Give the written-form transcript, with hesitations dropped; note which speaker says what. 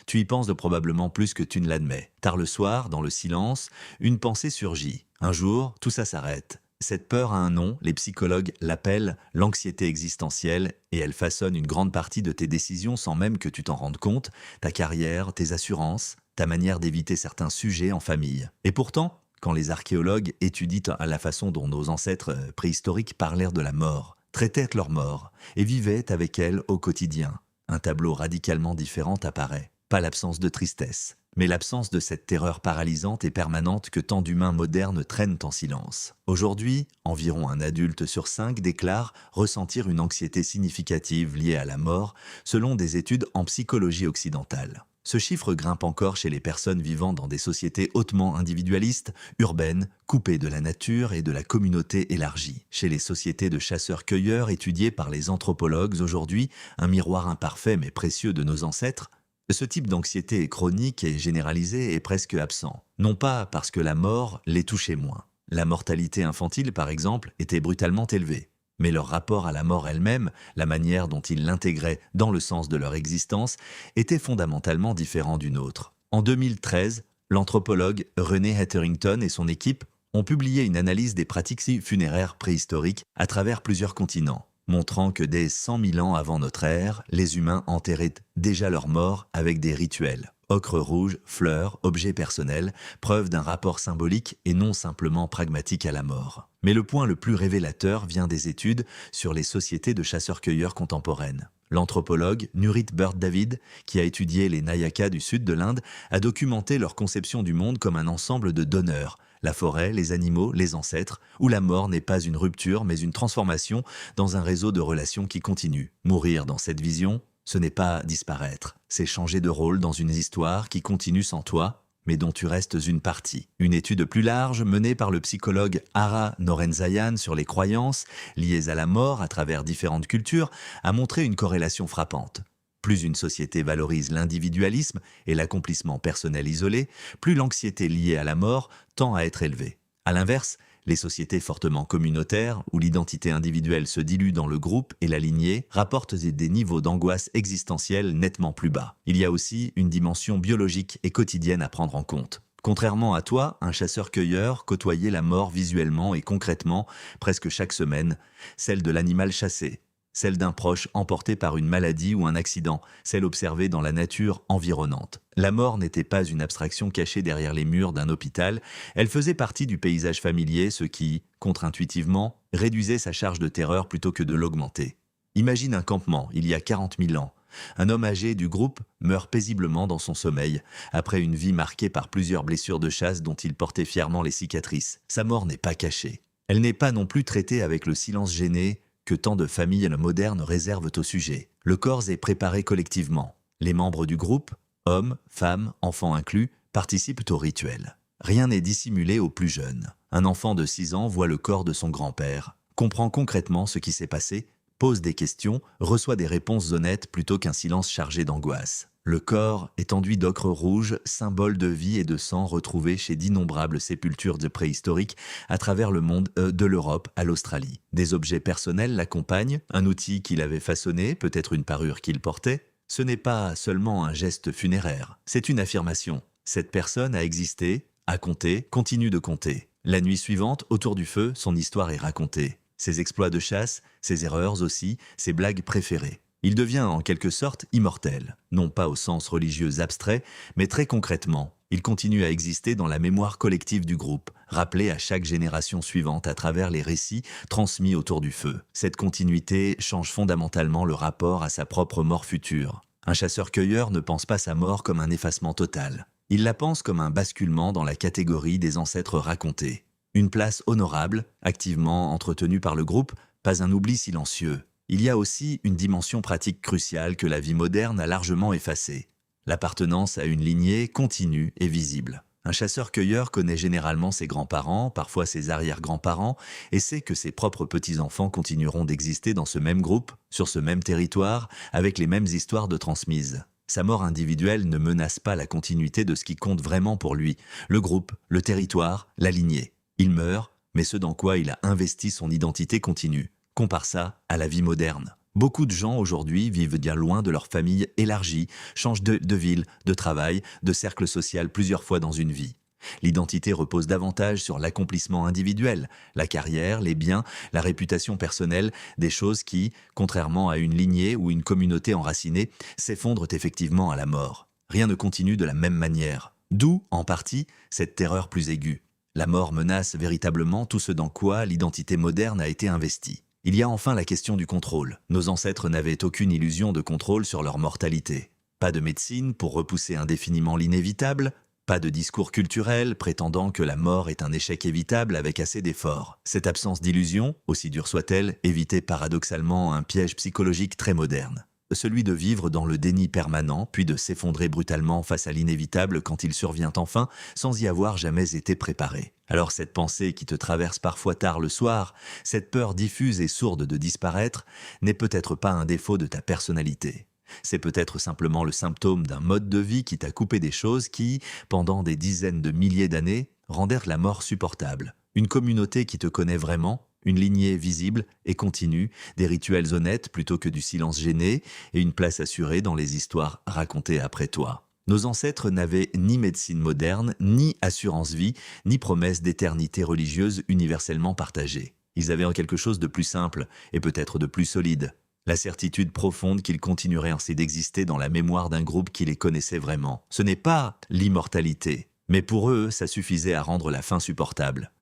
Speaker 1: Tu y penses probablement plus que tu ne l'admets. Tard le soir, dans le silence, une pensée surgit. Un jour, tout ça s'arrête. Cette peur a un nom, les psychologues l'appellent l'anxiété existentielle et elle façonne une grande partie de tes décisions sans même que tu t'en rendes compte, ta carrière, tes assurances, ta manière d'éviter certains sujets en famille. Et pourtant, quand les archéologues étudient à la façon dont nos ancêtres préhistoriques parlèrent de la mort, traitaient leur mort et vivaient avec elle au quotidien, un tableau radicalement différent apparaît. Pas l'absence de tristesse, mais l'absence de cette terreur paralysante et permanente que tant d'humains modernes traînent en silence. Aujourd'hui, environ un adulte sur 5 déclare ressentir une anxiété significative liée à la mort, selon des études en psychologie occidentale. Ce chiffre grimpe encore chez les personnes vivant dans des sociétés hautement individualistes, urbaines, coupées de la nature et de la communauté élargie. Chez les sociétés de chasseurs-cueilleurs étudiées par les anthropologues aujourd'hui, un miroir imparfait mais précieux de nos ancêtres, ce type d'anxiété chronique et généralisée est presque absent. Non pas parce que la mort les touchait moins. La mortalité infantile, par exemple, était brutalement élevée. Mais leur rapport à la mort elle-même, la manière dont ils l'intégraient dans le sens de leur existence, était fondamentalement différent d'une autre. En 2013, l'anthropologue René Hetherington et son équipe ont publié une analyse des pratiques funéraires préhistoriques à travers plusieurs continents, montrant que dès 100 000 ans avant notre ère, les humains enterraient déjà leurs morts avec des rituels. Ocre rouge, fleurs, objets personnels, preuve d'un rapport symbolique et non simplement pragmatique à la mort. Mais le point le plus révélateur vient des études sur les sociétés de chasseurs-cueilleurs contemporaines. L'anthropologue Nurit Bird-David, qui a étudié les Nayakas du sud de l'Inde, a documenté leur conception du monde comme un ensemble de donneurs, la forêt, les animaux, les ancêtres, où la mort n'est pas une rupture mais une transformation dans un réseau de relations qui continue. Mourir dans cette vision, ce n'est pas disparaître, c'est changer de rôle dans une histoire qui continue sans toi, mais dont tu restes une partie. Une étude plus large menée par le psychologue Ara Norenzayan sur les croyances liées à la mort à travers différentes cultures a montré une corrélation frappante. Plus une société valorise l'individualisme et l'accomplissement personnel isolé, plus l'anxiété liée à la mort tend à être élevée. À l'inverse, les sociétés fortement communautaires, où l'identité individuelle se dilue dans le groupe et la lignée, rapportent des niveaux d'angoisse existentielle nettement plus bas. Il y a aussi une dimension biologique et quotidienne à prendre en compte. Contrairement à toi, un chasseur-cueilleur côtoyait la mort visuellement et concrètement presque chaque semaine, celle de l'animal chassé, celle d'un proche emporté par une maladie ou un accident, celle observée dans la nature environnante. La mort n'était pas une abstraction cachée derrière les murs d'un hôpital, elle faisait partie du paysage familier, ce qui, contre-intuitivement, réduisait sa charge de terreur plutôt que de l'augmenter. Imagine un campement, il y a 40 000 ans. Un homme âgé du groupe meurt paisiblement dans son sommeil, après une vie marquée par plusieurs blessures de chasse dont il portait fièrement les cicatrices. Sa mort n'est pas cachée. Elle n'est pas non plus traitée avec le silence gêné que tant de familles modernes réservent au sujet. Le corps est préparé collectivement. Les membres du groupe, hommes, femmes, enfants inclus, participent au rituel. Rien n'est dissimulé aux plus jeunes. Un enfant de 6 ans voit le corps de son grand-père, comprend concrètement ce qui s'est passé, pose des questions, reçoit des réponses honnêtes plutôt qu'un silence chargé d'angoisse. Le corps est enduit d'ocre rouge, symbole de vie et de sang retrouvé chez d'innombrables sépultures préhistoriques à travers le monde, de l'Europe à l'Australie. Des objets personnels l'accompagnent, un outil qu'il avait façonné, peut-être une parure qu'il portait. Ce n'est pas seulement un geste funéraire, c'est une affirmation. Cette personne a existé, a compté, continue de compter. La nuit suivante, autour du feu, son histoire est racontée. Ses exploits de chasse, ses erreurs aussi, ses blagues préférées. Il devient en quelque sorte immortel, non pas au sens religieux abstrait, mais très concrètement. Il continue à exister dans la mémoire collective du groupe, rappelé à chaque génération suivante à travers les récits transmis autour du feu. Cette continuité change fondamentalement le rapport à sa propre mort future. Un chasseur-cueilleur ne pense pas sa mort comme un effacement total. Il la pense comme un basculement dans la catégorie des ancêtres racontés. Une place honorable, activement entretenue par le groupe, pas un oubli silencieux. Il y a aussi une dimension pratique cruciale que la vie moderne a largement effacée. L'appartenance à une lignée continue et visible. Un chasseur-cueilleur connaît généralement ses grands-parents, parfois ses arrière-grands-parents, et sait que ses propres petits-enfants continueront d'exister dans ce même groupe, sur ce même territoire, avec les mêmes histoires de transmises. Sa mort individuelle ne menace pas la continuité de ce qui compte vraiment pour lui, le groupe, le territoire, la lignée. Il meurt, mais ce dans quoi il a investi son identité continue. Compare ça à la vie moderne. Beaucoup de gens aujourd'hui vivent bien loin de leur famille élargie, changent de ville, de travail, de cercle social plusieurs fois dans une vie. L'identité repose davantage sur l'accomplissement individuel, la carrière, les biens, la réputation personnelle, des choses qui, contrairement à une lignée ou une communauté enracinée, s'effondrent effectivement à la mort. Rien ne continue de la même manière. D'où, en partie, cette terreur plus aiguë. La mort menace véritablement tout ce dans quoi l'identité moderne a été investie. Il y a enfin la question du contrôle. Nos ancêtres n'avaient aucune illusion de contrôle sur leur mortalité. Pas de médecine pour repousser indéfiniment l'inévitable, pas de discours culturel prétendant que la mort est un échec évitable avec assez d'efforts. Cette absence d'illusion, aussi dure soit-elle, évitait paradoxalement un piège psychologique très moderne. Celui de vivre dans le déni permanent, puis de s'effondrer brutalement face à l'inévitable quand il survient enfin, sans y avoir jamais été préparé. Alors cette pensée qui te traverse parfois tard le soir, cette peur diffuse et sourde de disparaître, n'est peut-être pas un défaut de ta personnalité. C'est peut-être simplement le symptôme d'un mode de vie qui t'a coupé des choses qui, pendant des dizaines de milliers d'années, rendèrent la mort supportable. Une communauté qui te connaît vraiment, une lignée visible et continue, des rituels honnêtes plutôt que du silence gêné, et une place assurée dans les histoires racontées après toi. Nos ancêtres n'avaient ni médecine moderne, ni assurance-vie, ni promesse d'éternité religieuse universellement partagée. Ils avaient en quelque chose de plus simple et peut-être de plus solide. La certitude profonde qu'ils continueraient ainsi d'exister dans la mémoire d'un groupe qui les connaissait vraiment. Ce n'est pas l'immortalité, mais pour eux, ça suffisait à rendre la fin supportable.